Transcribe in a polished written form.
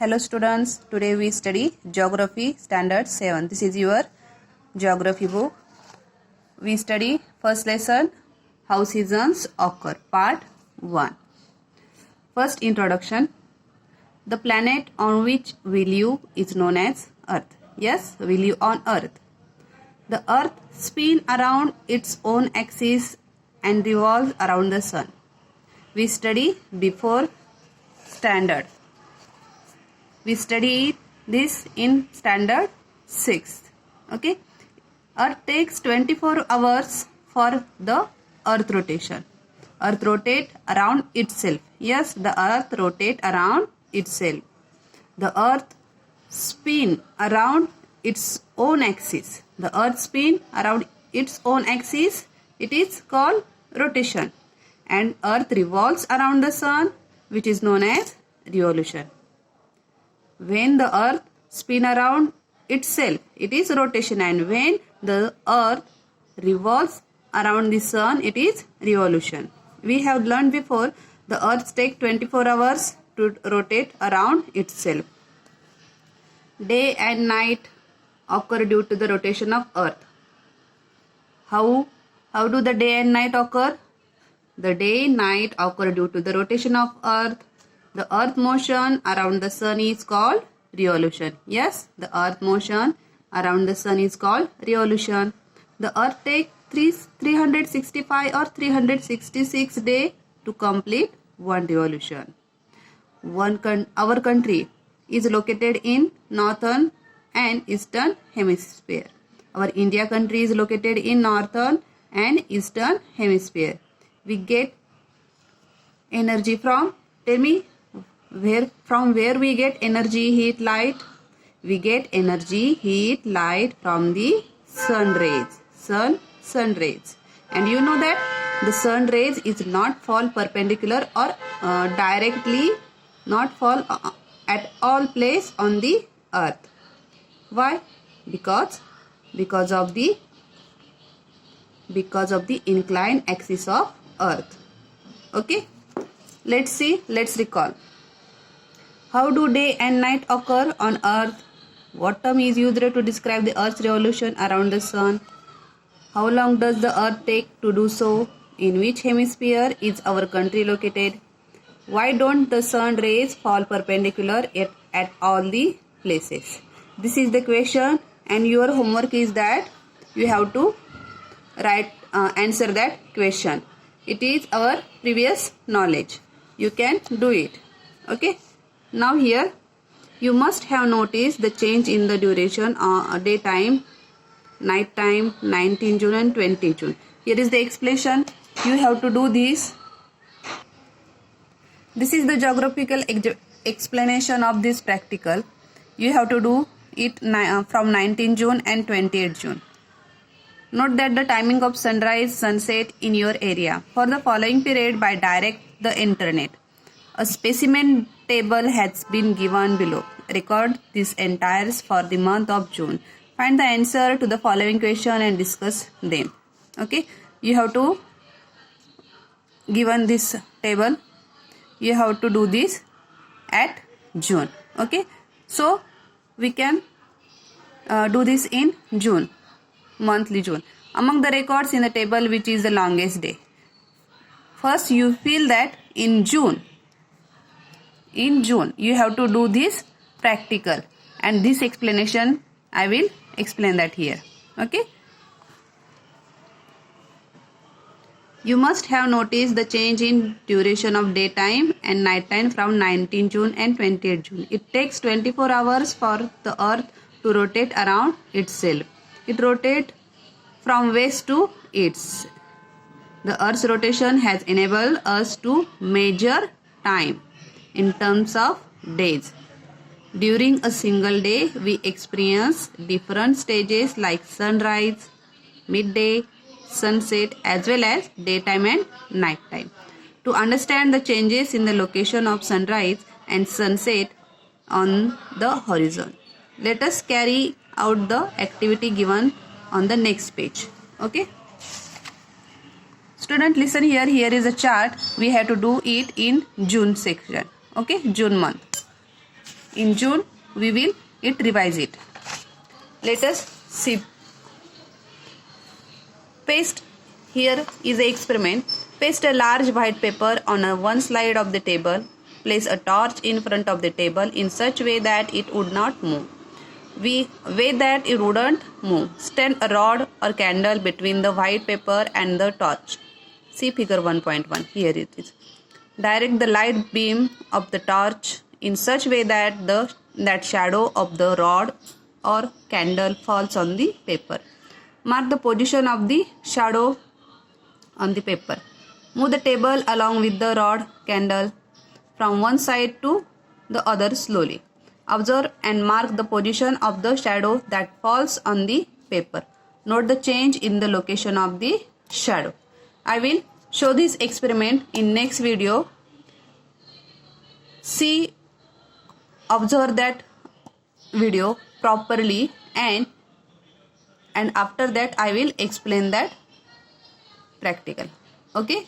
Hello students, today we study Geography Standard 7. This is your Geography book. We study first lesson, How Seasons Occur, Part 1. First introduction. The planet on which we live is known as Earth. Yes, we live on Earth. The Earth spins around its own axis and revolves around the Sun. We study before standard. We study this in standard 6. Okay. Earth takes 24 hours for the Earth rotation. Earth rotate around itself. Yes, the Earth rotate around itself. The Earth spin around its own axis. The Earth spin around its own axis. It is called rotation. And Earth revolves around the Sun, which is known as revolution. When the Earth spin around itself, it is rotation, and when the Earth revolves around the Sun, it is revolution. We have learned before the Earth takes 24 hours to rotate around itself. Day and night occur due to the rotation of Earth. How do the day and night occur? The day and night occur due to the rotation of Earth. The Earth motion around the Sun is called revolution. Yes, the Earth motion around the Sun is called revolution. The Earth takes 365 or 366 days to complete one revolution. Our country is located in northern and eastern hemisphere. Our India country is located in northern and eastern hemisphere. We get energy from, tell me, from where we get energy, heat, light? We get energy, heat, light from the sun rays. Sun rays. And you know that the sun rays is not fall perpendicular or directly, not fall at all place on the earth. Why? Because of the inclined axis of earth. Okay, let's recall. How do day and night occur on earth? What term is used to describe the earth's revolution around the sun? How long does the earth take to do so? In which hemisphere is our country located? Why don't the sun rays fall perpendicular at all the places? This is the question, and your homework is that you have to answer that question. It is our previous knowledge. You can do it. Okay. Now here you must have noticed the change in the duration daytime, night time, 19 June and 20 June. Here is the explanation. You have to do this. This is the geographical explanation of this practical. You have to do it from 19 June and 28 June. Note that the timing of sunrise, sunset in your area for the following period by direct the internet. A specimen table has been given below. Record this entire for the month of June. Find the answer to the following question and discuss them. Okay, you have to given this table. You have to do this at June. Okay, so we can do this in June, monthly June. Among the records in the table, which is the longest day? First, you feel that in June you have to do this practical, and this explanation I will explain that here. Okay, you must have noticed the change in duration of daytime and nighttime from 19 June and 28 June. It takes 24 hours for the earth to rotate around itself. It rotates from west to east. The earth's rotation has enabled us to measure time in terms of days. During a single day, we experience different stages like sunrise, midday, sunset, as well as daytime and nighttime. To understand the changes in the location of sunrise and sunset on the horizon, let us carry out the activity given on the next page. Okay. Student, listen here. Here is a chart. We have to do it in June section. Okay, June month. In June, we will revise it. Let us see. Paste. Here is an experiment. Paste a large white paper on one side of the table. Place a torch in front of the table in such way that it would not move. That it wouldn't move. Stand a rod or candle between the white paper and the torch. See figure 1.1. Here it is. Direct the light beam of the torch in such way that shadow of the rod or candle falls on the paper. Mark the position of the shadow on the paper. Move the table along with the rod candle from one side to the other slowly. Observe and mark the position of the shadow that falls on the paper. Note the change in the location of the shadow. I will show this experiment in next video. See, observe that video properly and after that I will explain that practical. Okay.